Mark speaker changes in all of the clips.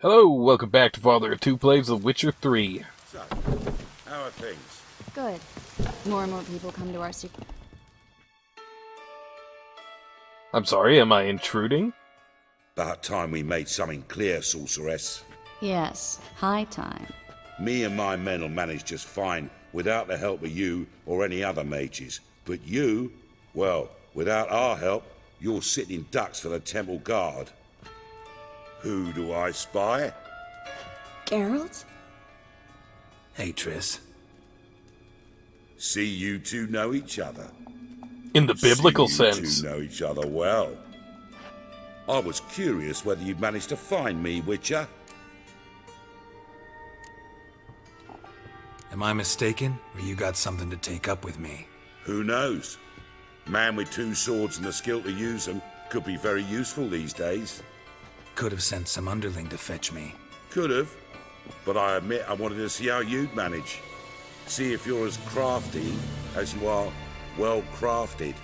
Speaker 1: Hello, welcome back to Father of Two Plays The Witcher 3.
Speaker 2: So, how are things?
Speaker 3: Good. More and more people come to our secret.
Speaker 1: I'm sorry, am I intruding?
Speaker 2: About time we made something clear, sorceress.
Speaker 3: Yes, high time.
Speaker 2: Me and my men will manage just fine without the help of you or any other mages. But you, well, without our help, you're sitting ducks for the temple guard. Who do I spy?
Speaker 3: Geralt?
Speaker 4: Hey, Triss.
Speaker 2: See, you two know each other.
Speaker 1: In the biblical
Speaker 2: See, you
Speaker 1: sense.
Speaker 2: two know each other well. I was curious whether you'd managed to find me, Witcher.
Speaker 4: Am I mistaken, or you got something to take up with me?
Speaker 2: Who knows? Man with two swords and the skill to use them could be very useful these days.
Speaker 4: Could have sent some underling to fetch me.
Speaker 2: Could have, but I admit I wanted to see how you'd manage. See if you're as crafty as you are well crafted.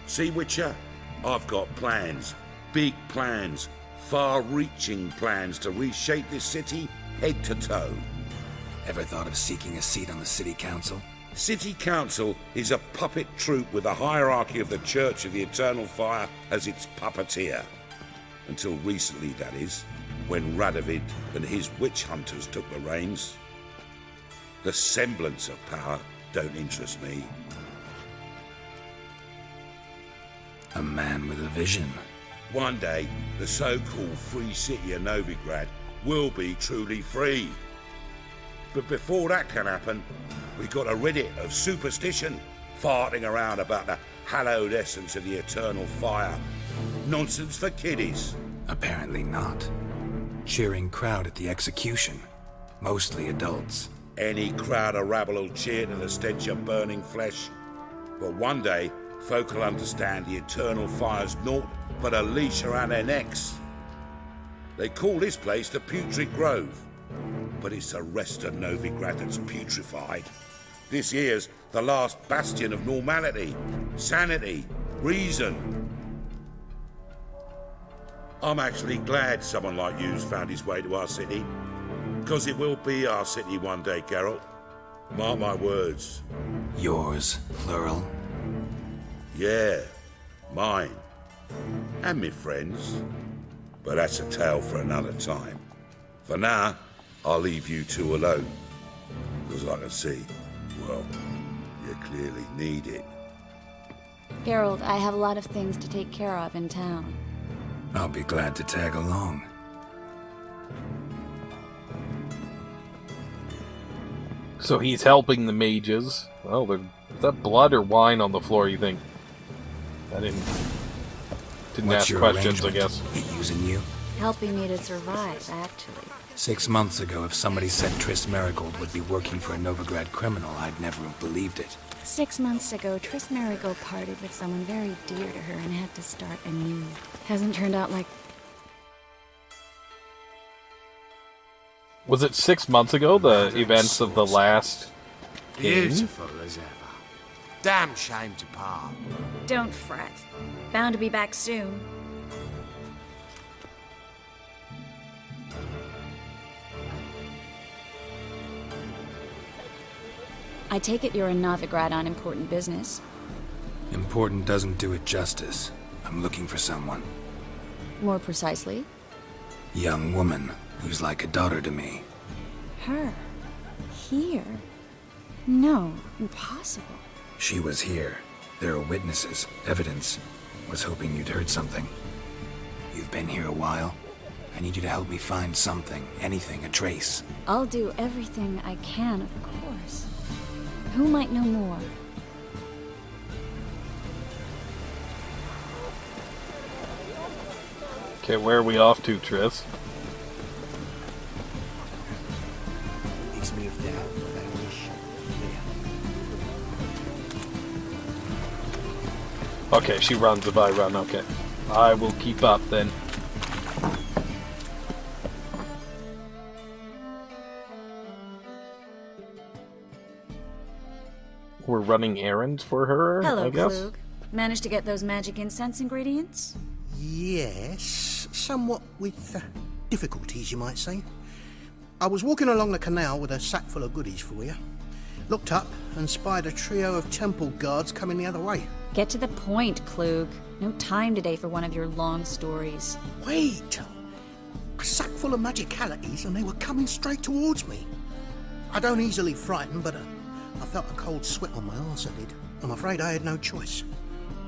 Speaker 2: See, Witcher, I've got plans, big plans, far-reaching plans to reshape this city head to toe.
Speaker 4: Ever thought of seeking a seat on the city council?
Speaker 2: City Council is a puppet troupe with a hierarchy of the Church of the Eternal Fire as its puppeteer. Until recently, that is, when Radovid and his witch hunters took the reins. The semblance of power don't interest me.
Speaker 4: A man with a vision.
Speaker 2: One day, the so-called free city of Novigrad will be truly free. But before that can happen, we got to rid it of superstition, farting around about the hallowed essence of the eternal fire. Nonsense for kiddies.
Speaker 4: Apparently not. Cheering crowd at the execution. Mostly adults.
Speaker 2: Any crowd of rabble will cheer to the stench of burning flesh. But one day, folk will understand the eternal fire's naught but a leash around their necks. They call this place the Putrid Grove, but it's the rest of Novigrad that's putrefied. This here's the last bastion of normality, sanity, reason. I'm actually glad someone like you's found his way to our city, because it will be our city one day, Geralt. Mark my words.
Speaker 4: Yours, plural.
Speaker 2: Yeah, mine. And me friends. But that's a tale for another time. For now, I'll leave you two alone. Because I can see, well, you clearly need it.
Speaker 3: Geralt, I have a lot of things to take care of in town.
Speaker 4: I'll be glad to tag along.
Speaker 1: So he's helping the mages. Well, is that blood or wine on the floor, you think? I didn't
Speaker 4: What's
Speaker 1: ask
Speaker 4: your
Speaker 1: questions, I
Speaker 4: arrangement?
Speaker 1: guess.
Speaker 4: He using you?
Speaker 3: Helping me to survive, actually.
Speaker 4: 6 months ago, if somebody said Triss Marigold would be working for a Novigrad criminal, I'd never have believed it.
Speaker 3: 6 months ago, Triss Marigold parted with someone very dear to her and had to start anew. Hasn't turned out like...
Speaker 1: Was it 6 months ago, the events of the last king?
Speaker 5: Beautiful as ever. Damn shame to part.
Speaker 3: Don't fret. Bound to be back soon. I take it you're in Novigrad on important business.
Speaker 4: Important doesn't do it justice. I'm looking for someone.
Speaker 3: More precisely?
Speaker 4: Young woman who's like a daughter to me.
Speaker 3: Her? Here? No, impossible.
Speaker 4: She was here. There are witnesses, evidence. Was hoping you'd heard something. You've been here a while. I need you to help me find something, anything, a trace.
Speaker 3: I'll do everything I can, of course. Who might know more?
Speaker 1: Okay, where are we off to, Triss?
Speaker 5: Makes me of doubt that I wish.
Speaker 1: Okay, she runs if I run, okay. I will keep up then. We're running errands for her,
Speaker 3: Hello,
Speaker 1: I guess?
Speaker 3: Klug. Managed to get those magic incense ingredients?
Speaker 5: Yes, somewhat with difficulties, you might say. I was walking along the canal with a sack full of goodies for you. Looked up and spied a trio of temple guards coming the other way.
Speaker 3: Get to the point, Klug. No time today for one of your long stories.
Speaker 5: Wait! A sack full of magicalities and they were coming straight towards me. I don't easily frighten, but I felt a cold sweat on my arse, I did. I'm afraid I had no choice.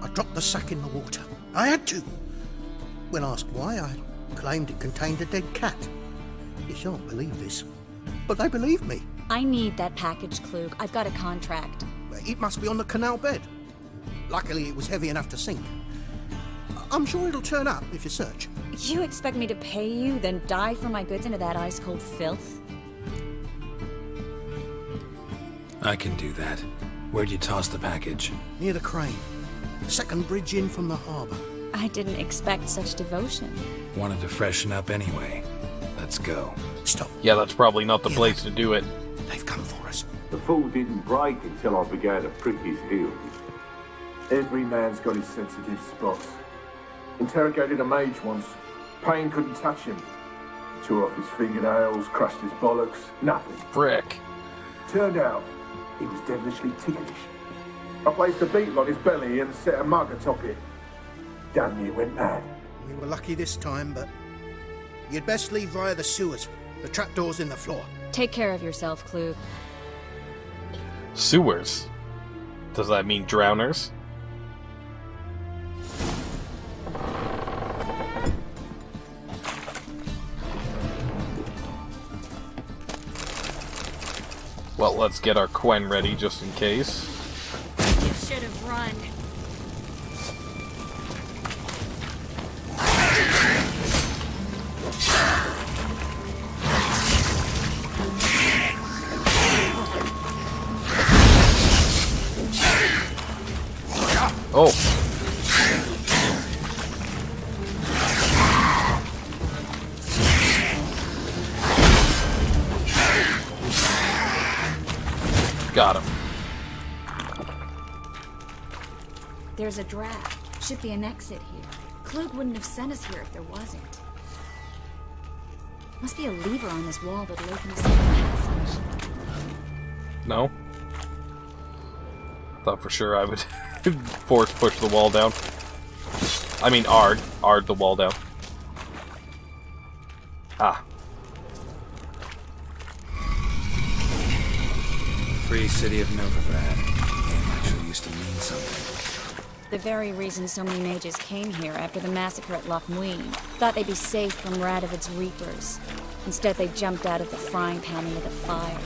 Speaker 5: I dropped the sack in the water. I had to. When asked why, I claimed it contained a dead cat. You shan't believe this, but they believed me.
Speaker 3: I need that package, Klug. I've got a contract.
Speaker 5: It must be on the canal bed. Luckily, it was heavy enough to sink. I'm sure it'll turn up if you search.
Speaker 3: You expect me to pay you, then dive for my goods into that ice-cold filth?
Speaker 4: I can do that. Where'd you toss the package?
Speaker 5: Near the crane. Second bridge in from the harbour.
Speaker 3: I didn't expect such devotion.
Speaker 4: Wanted to freshen up anyway. Let's go.
Speaker 5: Stop.
Speaker 1: Yeah, that's probably not the
Speaker 5: Yeah.
Speaker 1: place to do it.
Speaker 5: They've come for us.
Speaker 6: The fall didn't break until I began to prick his heels. Every man's got his sensitive spots. Interrogated a mage once. Pain couldn't touch him. Tore off his fingernails, crushed his bollocks, nothing.
Speaker 1: Frick.
Speaker 6: Turned out, he was devilishly ticklish. I placed a beetle on his belly and set a mug atop it. Damn near went mad.
Speaker 5: We were lucky this time, but you'd best leave via the sewers. The trapdoor's in the floor.
Speaker 3: Take care of yourself, Klug.
Speaker 1: Sewers. Does that mean drowners? Well, let's get our Quen ready just in case.
Speaker 3: You should have run.
Speaker 1: Oh. Got him.
Speaker 3: There's a draft. Should be an exit here. Klug wouldn't have sent us here if there wasn't. Must be a lever on this wall that'll open us up the passage.
Speaker 1: No? Thought for sure I would force push the wall down. I mean, ard the wall down. Ah.
Speaker 4: Free city of Novigrad. Name actually used to mean something.
Speaker 3: The very reason so many mages came here after the massacre at Loch Muin. Thought they'd be safe from Radovid's reapers. Instead, they jumped out of the frying pan into the fire.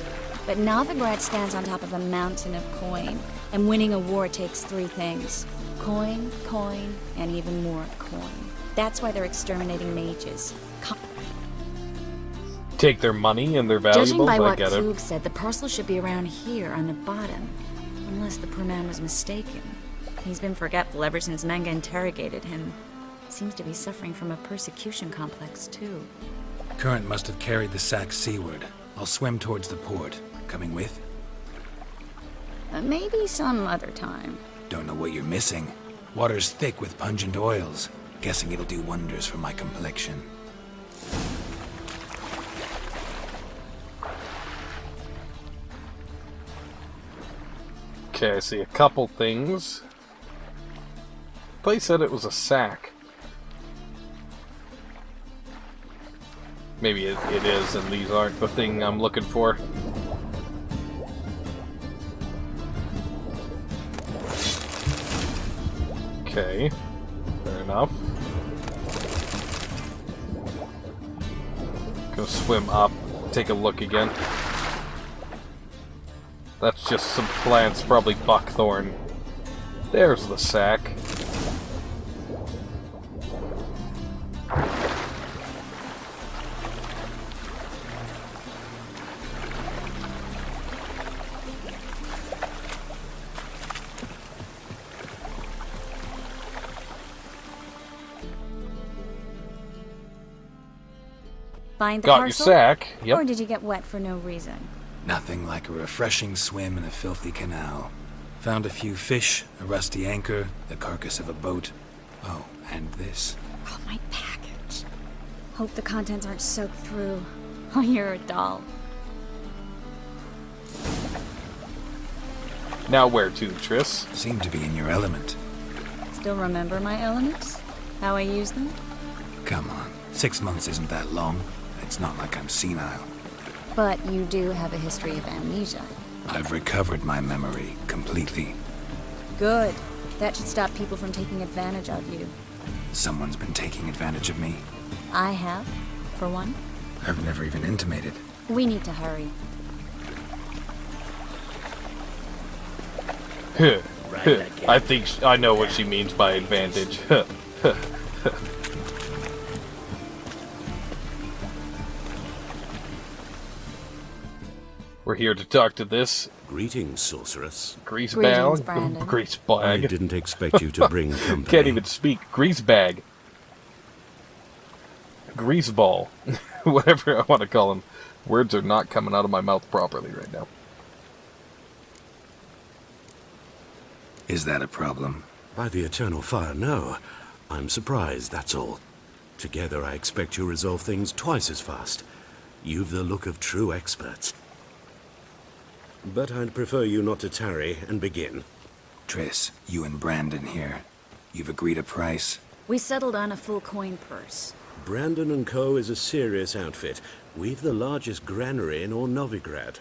Speaker 3: But Novigrad stands on top of a mountain of coin, and winning a war takes three things. Coin, coin, and even more coin. That's why they're exterminating mages.
Speaker 1: Take their money and their
Speaker 3: Judging
Speaker 1: valuables,
Speaker 3: by
Speaker 1: I
Speaker 3: what
Speaker 1: get it.
Speaker 3: Klug said, the parcel should be around here on the bottom. Unless the poor man was mistaken. He's been forgetful ever since Manga interrogated him. Seems to be suffering from a persecution complex, too.
Speaker 4: Current must have carried the sack seaward. I'll swim towards the port. Coming with?
Speaker 3: Maybe some other time.
Speaker 4: Don't know what you're missing. Water's thick with pungent oils. Guessing it'll do wonders for my complexion.
Speaker 1: Okay, I see a couple things. They said it was a sack. Maybe it is, and these aren't the thing I'm looking for. Okay, fair enough. Go swim up, take a look again. That's just some plants, probably buckthorn. There's the sack.
Speaker 3: Find the
Speaker 1: Got your
Speaker 3: parcel?
Speaker 1: sack. Yep.
Speaker 3: Or did you get wet for no reason?
Speaker 4: Nothing like a refreshing swim in a filthy canal. Found a few fish, a rusty anchor, the carcass of a boat. Oh, and this.
Speaker 3: Oh, my package. Hope the contents aren't soaked through. Oh, you're a doll.
Speaker 1: Now where to, Triss?
Speaker 4: Seem to be in your element.
Speaker 3: Still remember my elements? How I use them?
Speaker 4: Come on, 6 months isn't that long. It's not like I'm senile.
Speaker 3: But you do have a history of amnesia.
Speaker 4: I've recovered my memory completely.
Speaker 3: Good. That should stop people from taking advantage of you.
Speaker 4: Someone's been taking advantage of me.
Speaker 3: I have, for one.
Speaker 4: I've never even intimated.
Speaker 3: We need to hurry.
Speaker 1: I think I know what she means by advantage. We're here to talk to this
Speaker 7: Greetings, sorceress.
Speaker 3: Greetings,
Speaker 1: greasebag.
Speaker 3: Brandon.
Speaker 7: I
Speaker 1: Greasebag.
Speaker 7: didn't expect you to bring company.
Speaker 1: Can't even speak. Greasebag. Greaseball. Whatever I want to call him. Words are not coming out of my mouth properly right now.
Speaker 4: Is that a problem?
Speaker 7: By the eternal fire, no. I'm surprised, that's all. Together, I expect you resolve things twice as fast. You've the look of true experts. But I'd prefer you not to tarry and begin.
Speaker 4: Triss, you and Brandon here. You've agreed a price?
Speaker 3: We settled on a full coin purse.
Speaker 7: Brandon & Co. is a serious outfit. We've the largest granary in all Novigrad.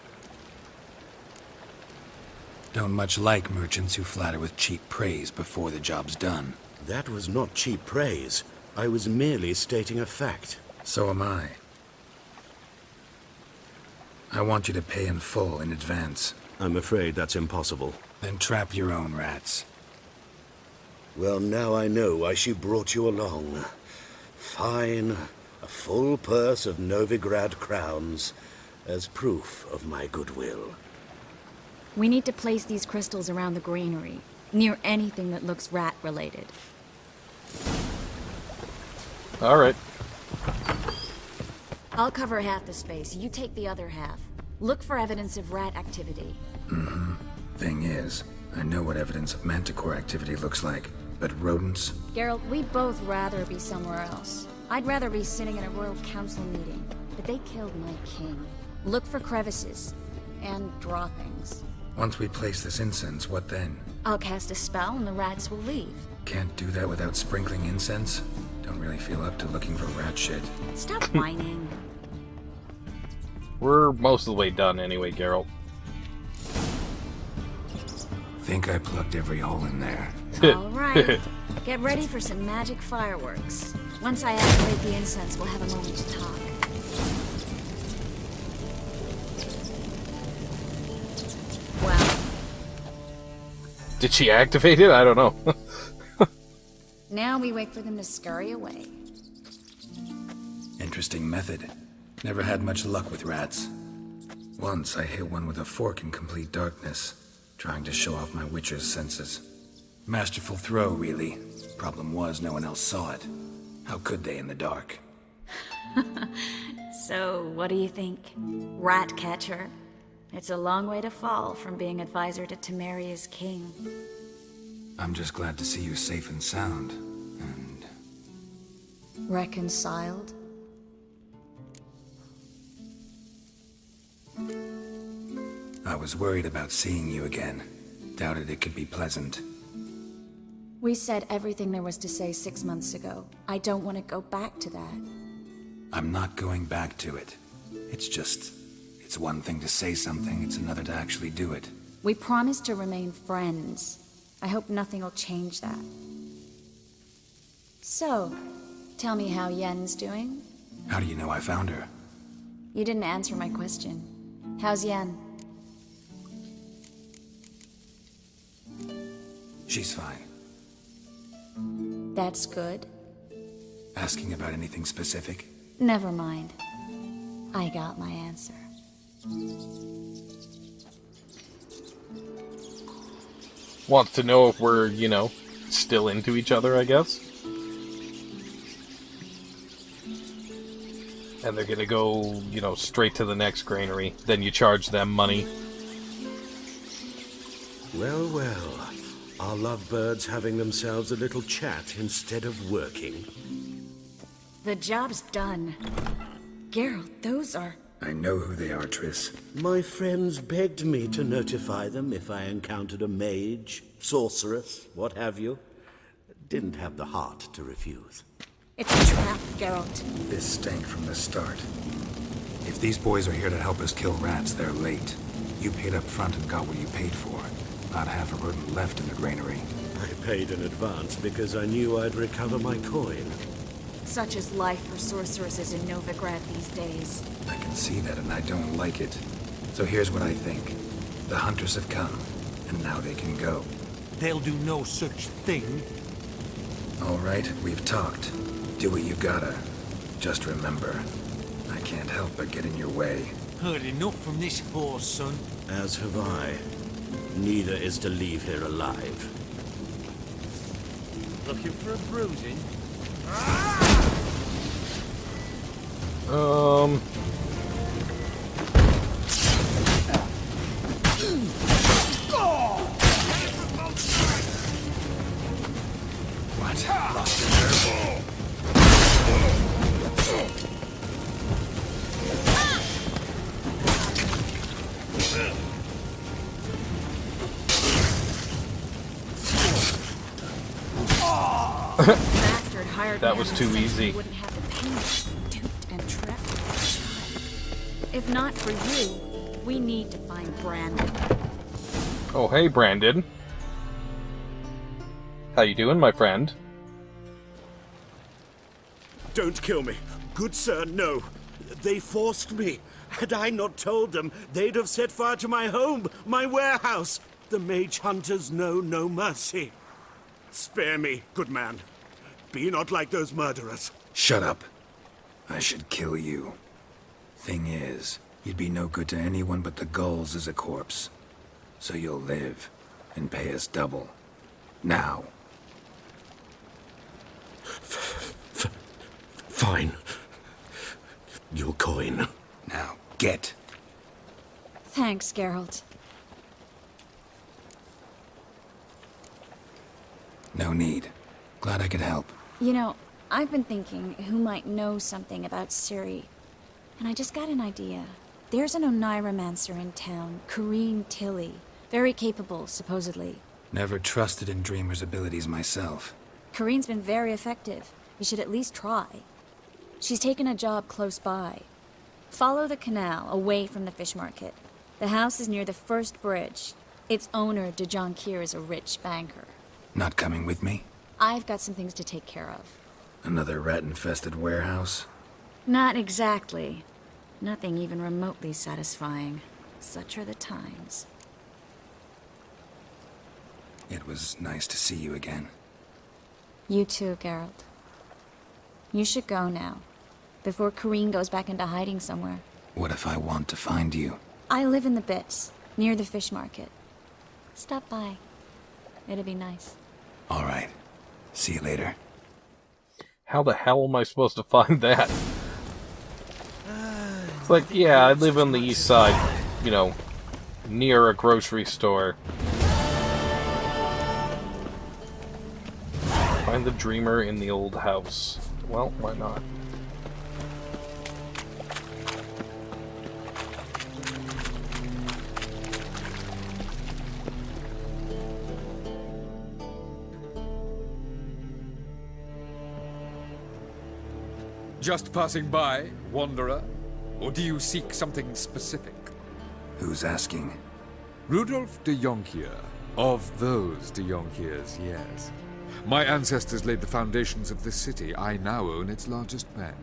Speaker 4: Don't much like merchants who flatter with cheap praise before the job's done.
Speaker 7: That was not cheap praise. I was merely stating a fact.
Speaker 4: So am I. I want you to pay in full in advance.
Speaker 7: I'm afraid that's impossible.
Speaker 4: Then trap your own rats.
Speaker 7: Well, now I know why she brought you along. Fine. A full purse of Novigrad crowns as proof of my goodwill.
Speaker 3: We need to place these crystals around the granary, near anything that looks rat-related.
Speaker 1: Alright.
Speaker 3: I'll cover half the space, you take the other half. Look for evidence of rat activity.
Speaker 4: Thing is, I know what evidence of manticore activity looks like, but rodents?
Speaker 3: Geralt, we'd both rather be somewhere else. I'd rather be sitting in a royal council meeting, but they killed my king. Look for crevices, and draw things.
Speaker 4: Once we place this incense, what then?
Speaker 3: I'll cast a spell and the rats will leave.
Speaker 4: Can't do that without sprinkling incense? Don't really feel up to looking for rat shit.
Speaker 3: Stop whining.
Speaker 1: We're most of the way done anyway, Geralt.
Speaker 4: Think I plugged every hole in there.
Speaker 3: Alright. Get ready for some magic fireworks. Once I activate the incense, we'll have a moment to talk. Well,
Speaker 1: Did she activate it? I don't know.
Speaker 3: now we wait for them to scurry away.
Speaker 4: Interesting method. Never had much luck with rats. Once I hit one with a fork in complete darkness, trying to show off my witcher's senses. Masterful throw, really. Problem was, no one else saw it. How could they in the dark?
Speaker 3: So, what do you think? Rat catcher? It's a long way to fall from being advisor to Temeria's king.
Speaker 4: I'm just glad to see you safe and sound. And
Speaker 3: Reconciled?
Speaker 4: I was worried about seeing you again. Doubted it could be pleasant.
Speaker 3: We said everything there was to say 6 months ago. I don't want to go back to that.
Speaker 4: I'm not going back to it. It's one thing to say something, it's another to actually do it.
Speaker 3: We promised to remain friends. I hope nothing will change that. So, tell me how Yen's doing?
Speaker 4: How do you know I found her?
Speaker 3: You didn't answer my question. How's Yen?
Speaker 4: She's fine.
Speaker 3: That's good.
Speaker 4: Asking about anything specific?
Speaker 3: Never mind. I got my answer.
Speaker 1: Wants to know if we're, still into each other, I guess. And they're gonna go, straight to the next granary. Then you charge them money.
Speaker 7: Well, well. Are lovebirds having themselves a little chat instead of working?
Speaker 3: The job's done. Geralt, those are...
Speaker 4: I know who they are, Triss.
Speaker 7: My friends begged me to notify them if I encountered a mage, sorceress, what have you. Didn't have the heart to refuse.
Speaker 3: It's a trap, Geralt.
Speaker 4: This stank from the start. If these boys are here to help us kill rats, they're late. You paid up front and got what you paid for. Not half a rodent left in the granary.
Speaker 7: I paid in advance because I knew I'd recover my coin.
Speaker 3: Such is life for sorceresses in Novigrad these days.
Speaker 4: I can see that, and I don't like it. So here's what I think. The hunters have come, and now they can go.
Speaker 8: They'll do no such thing.
Speaker 4: All right, we've talked. Do what you gotta. Just remember, I can't help but get in your way.
Speaker 8: Heard enough from this horse, son.
Speaker 7: As have I. Neither is to leave here alive.
Speaker 8: Looking for a bruising?
Speaker 4: What?
Speaker 3: Bastard hired
Speaker 1: That
Speaker 3: me
Speaker 1: was
Speaker 3: on
Speaker 1: too
Speaker 3: the sense
Speaker 1: easy.
Speaker 3: he wouldn't have the pain, duped and trapped. If not for you, we need to find Brandon.
Speaker 1: Oh, hey, Brandon. How you doing, my friend?
Speaker 7: Don't kill me. Good sir, no. They forced me. Had I not told them, they'd have set fire to my home, my warehouse. The mage hunters know no mercy. Spare me, good man. Be not like those murderers.
Speaker 4: Shut up. I should kill you. Thing is, you'd be no good to anyone but the gulls as a corpse. So you'll live, and pay us double. Now.
Speaker 7: Fine. Your coin.
Speaker 4: Now, get.
Speaker 3: Thanks, Geralt.
Speaker 4: No need. Glad I could help.
Speaker 3: You know, I've been thinking who might know something about Ciri. And I just got an idea. There's an Oneiromancer in town, Corrine Tilly. Very capable, supposedly.
Speaker 4: Never trusted in Dreamer's abilities myself.
Speaker 3: Corrine's been very effective. You should at least try. She's taken a job close by. Follow the canal, away from the fish market. The house is near the first bridge. Its owner, de Jonquier, is a rich banker.
Speaker 4: Not coming with me?
Speaker 3: I've got some things to take care of.
Speaker 4: Another rat-infested warehouse?
Speaker 3: Not exactly. Nothing even remotely satisfying. Such are the times.
Speaker 4: It was nice to see you again.
Speaker 3: You too, Geralt. You should go now, before Corrine goes back into hiding somewhere.
Speaker 4: What if I want to find you?
Speaker 3: I live in the Bits, near the fish market. Stop by. It'll be nice.
Speaker 4: All right. See you later.
Speaker 1: How the hell am I supposed to find that? It's like, yeah, I live on the east side, you know, near a grocery store. Find the dreamer in the old house. Well, why not?
Speaker 9: Just passing by, wanderer? Or do you seek something specific?
Speaker 4: Who's asking?
Speaker 9: Rudolf de Jonquier. Of those de Jonquiers, yes. My ancestors laid the foundations of this city. I now own its largest bank.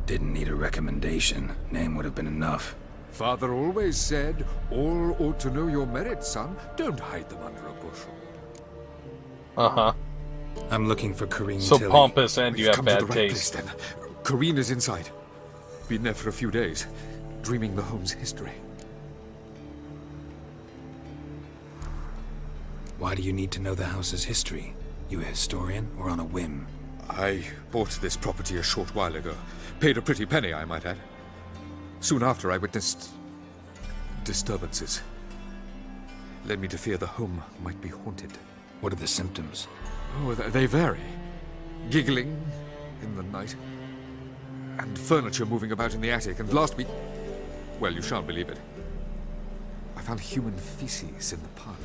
Speaker 4: Didn't need a recommendation. Name would have been enough.
Speaker 9: Father always said, all ought to know your merits, son. Don't hide them under a bushel.
Speaker 1: Uh-huh.
Speaker 4: I'm looking for Corrine
Speaker 1: So
Speaker 4: Tilly.
Speaker 1: pompous and you
Speaker 9: We've
Speaker 1: have
Speaker 9: come to
Speaker 1: bad
Speaker 9: the right
Speaker 1: taste.
Speaker 9: place, then. Corrine is inside. Been there for a few days, dreaming the home's history.
Speaker 4: Why do you need to know the house's history? You a historian or on a whim?
Speaker 9: I bought this property a short while ago. Paid a pretty penny, I might add. Soon after, I witnessed disturbances. Led me to fear the home might be haunted.
Speaker 4: What are the symptoms?
Speaker 9: Oh, they vary. Giggling in the night, and furniture moving about in the attic, and last week... Well, you shan't believe it. I found human feces in the parlor.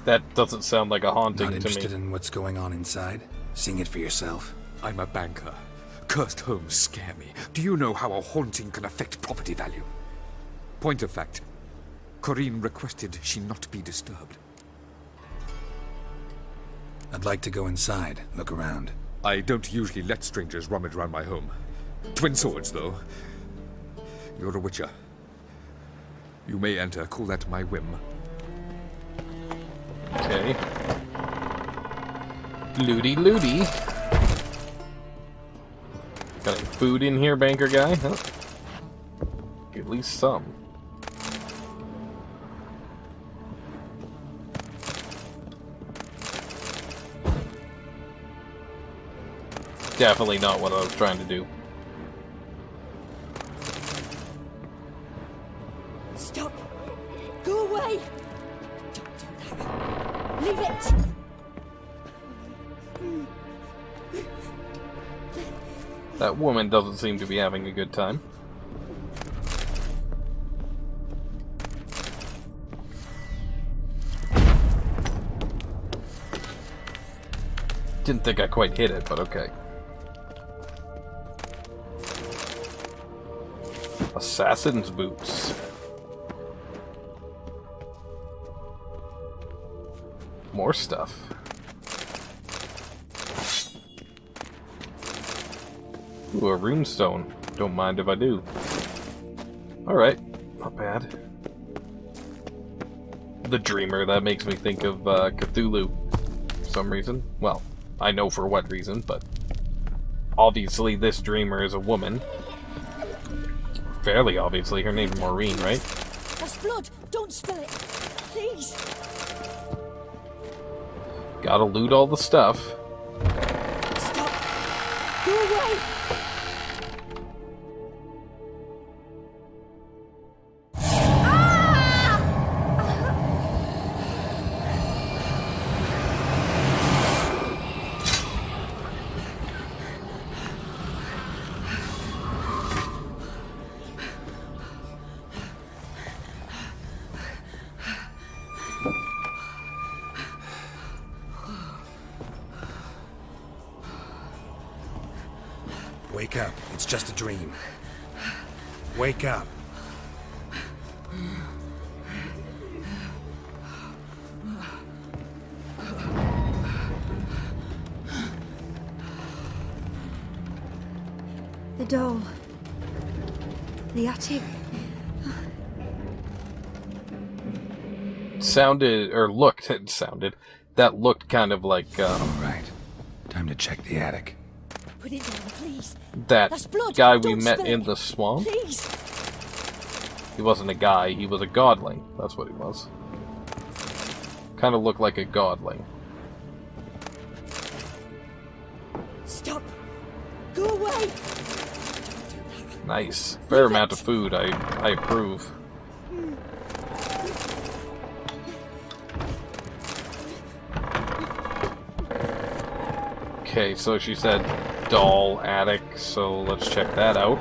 Speaker 1: That doesn't sound like a haunting
Speaker 4: Not
Speaker 1: to
Speaker 4: interested
Speaker 1: me.
Speaker 4: in what's going on inside? Seeing it for yourself?
Speaker 9: I'm a banker. Cursed homes scare me. Do you know how a haunting can affect property value? Point of fact, Corinne requested she not be disturbed.
Speaker 4: I'd like to go inside, look around.
Speaker 9: I don't usually let strangers rummage around my home. Twin swords, though. You're a witcher. You may enter, call that my whim.
Speaker 1: Okay. Looty looty. Got any food in here, banker guy? Huh? At least some. Definitely not what I was trying to do.
Speaker 3: Stop! Go away! Don't do that. Leave it!
Speaker 1: That woman doesn't seem to be having a good time. Didn't think I quite hit it, but okay. Assassin's boots. More stuff. Ooh, a runestone. Don't mind if I do. Alright, not bad. The Dreamer, that makes me think of Cthulhu for some reason. Well, I know for what reason, but obviously this Dreamer is a woman. Fairly obviously, her name's Maureen, right?
Speaker 3: That's blood! Don't spill it! Please!
Speaker 1: Gotta loot all the stuff.
Speaker 3: Stop! Go away!
Speaker 4: Wake up. It's just a dream. Wake up.
Speaker 3: The doll. The attic.
Speaker 1: Sounded, or looked, it sounded. That looked kind of like,
Speaker 4: All right. Time to check the attic.
Speaker 3: Put it down, please.
Speaker 1: that
Speaker 3: That's blood.
Speaker 1: guy we
Speaker 3: Don't
Speaker 1: met
Speaker 3: spill
Speaker 1: in
Speaker 3: it.
Speaker 1: the swamp.
Speaker 3: Please.
Speaker 1: He wasn't a guy, he was a godling. That's what he was. Kind of looked like a godling.
Speaker 3: Stop. Go away.
Speaker 1: Nice. Fair amount of food. I approve. Okay, so she said doll attic, so let's check that out.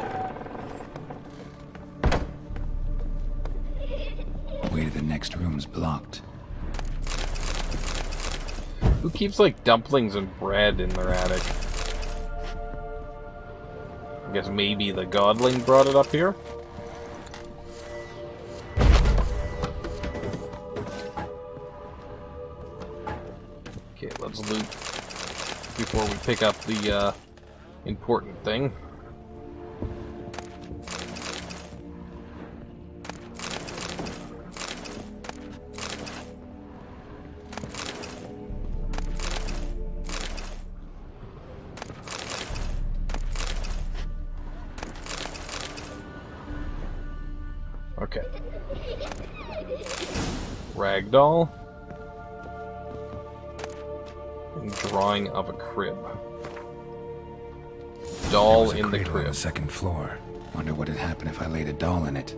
Speaker 4: Way to the next room's blocked.
Speaker 1: Who keeps like dumplings and bread in their attic? I guess maybe the godling brought it up here? Okay, let's loot before we pick up the important thing. Okay. Ragdoll. And drawing of a crib. Doll in the
Speaker 4: On
Speaker 1: crib.
Speaker 4: the second floor. Wonder what would happen if I laid a doll in it.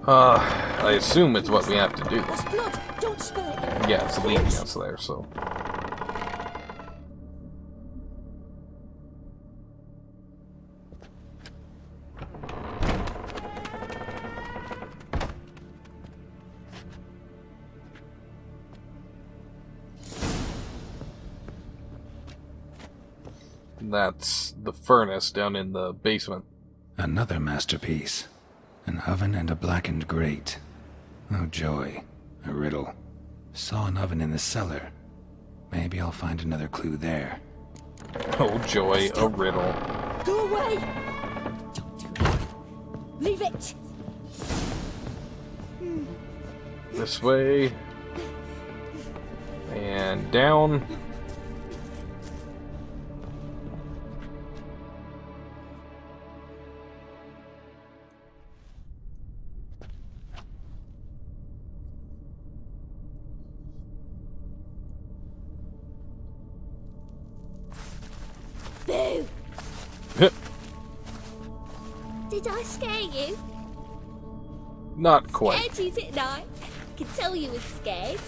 Speaker 1: I assume it's what we have to do.
Speaker 10: There's blood. Don't spill it.
Speaker 1: Yeah, it's leading us there, so... That's the furnace down in the basement.
Speaker 4: Another masterpiece. An oven and a blackened grate. Oh joy. A riddle. Saw an oven in the cellar. Maybe I'll find another clue there.
Speaker 1: Oh joy, a riddle.
Speaker 10: Go away. Don't do it. Leave it.
Speaker 1: This way. And down.
Speaker 10: Boo! Did I scare you?
Speaker 1: Not quite.
Speaker 10: Scared you, didn't I? Could tell you was scared.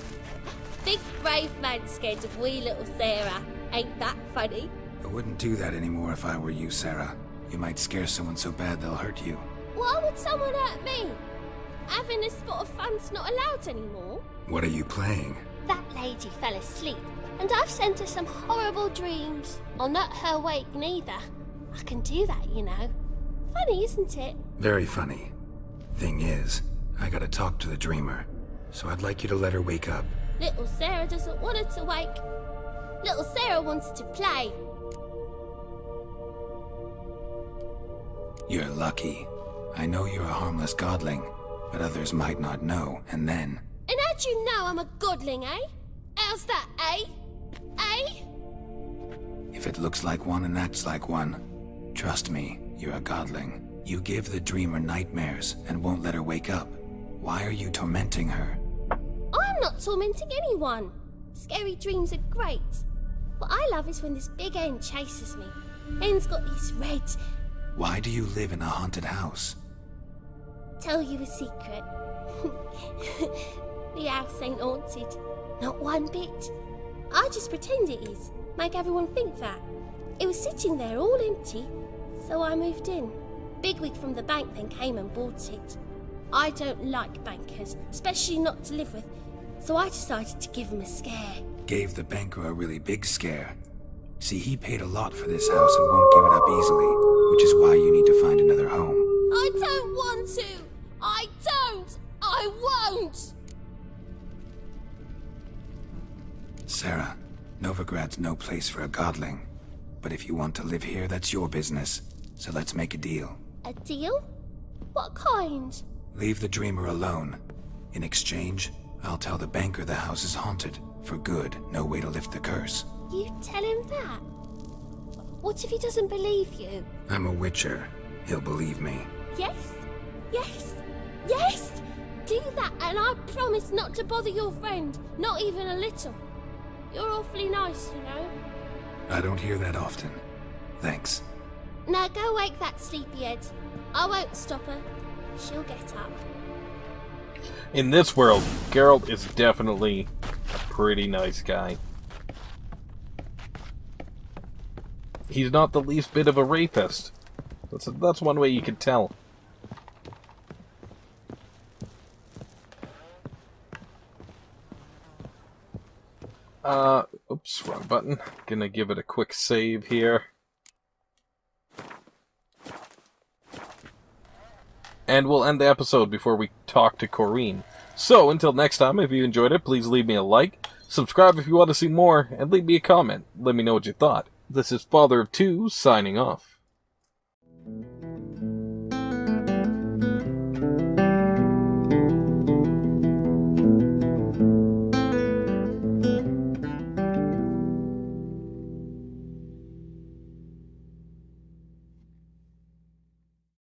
Speaker 10: Big brave man scared of wee little Sarah. Ain't that funny?
Speaker 4: I wouldn't do that anymore if I were you, Sarah. You might scare someone so bad they'll hurt you.
Speaker 10: Why would someone hurt me? Having a spot of fun's not allowed anymore.
Speaker 4: What are you playing?
Speaker 10: That lady fell asleep, and I've sent her some horrible dreams. I'll not her wake neither. I can do that, you know. Funny, isn't it?
Speaker 4: Very funny. Thing is, I gotta talk to the dreamer, so I'd like you to let her wake up.
Speaker 10: Little Sarah doesn't want her to wake. Little Sarah wants to play.
Speaker 4: You're lucky. I know you're a harmless godling, but others might not know, and then...
Speaker 10: And how'd you know I'm a godling, eh? How's that, eh? Eh?
Speaker 4: If it looks like one and acts like one, trust me, you're a godling. You give the dreamer nightmares and won't let her wake up. Why are you tormenting her?
Speaker 10: I'm not tormenting anyone. Scary dreams are great. What I love is when this big hen chases me. Hen's got these red...
Speaker 4: Why do you live in a haunted house?
Speaker 10: Tell you a secret. The house ain't haunted. Not one bit. I just pretend it is. Make everyone think that. It was sitting there all empty, so I moved in. Bigwig from the bank then came and bought it. I don't like bankers, especially not to live with, so I decided to give him a scare.
Speaker 4: Gave the banker a really big scare. See, he paid a lot for this house and won't give it up easily, which is why you need to find another home.
Speaker 10: I don't want to! I don't! I won't!
Speaker 4: Sarah, Novigrad's no place for a godling. But if you want to live here, that's your business. So let's make a deal.
Speaker 10: A deal? What kind?
Speaker 4: Leave the dreamer alone. In exchange, I'll tell the banker the house is haunted. For good, no way to lift the curse.
Speaker 10: You tell him that? What if he doesn't believe you?
Speaker 4: I'm a witcher. He'll believe me.
Speaker 10: Yes? Yes? Yes! Do that and I promise not to bother your friend. Not even a little. You're awfully nice, you know.
Speaker 4: I don't hear that often. Thanks.
Speaker 10: Now go wake that sleepyhead. I won't stop her. She'll get up.
Speaker 1: In this world, Geralt is definitely a pretty nice guy. He's not the least bit of a rapist. That's one way you could tell. Oops, wrong button. Gonna give it a quick save here. And we'll end the episode before we talk to Corrine. So, until next time, if you enjoyed it, please leave me a like, subscribe if you want to see more, and leave me a comment. Let me know what you thought. This is Father of Two, signing off.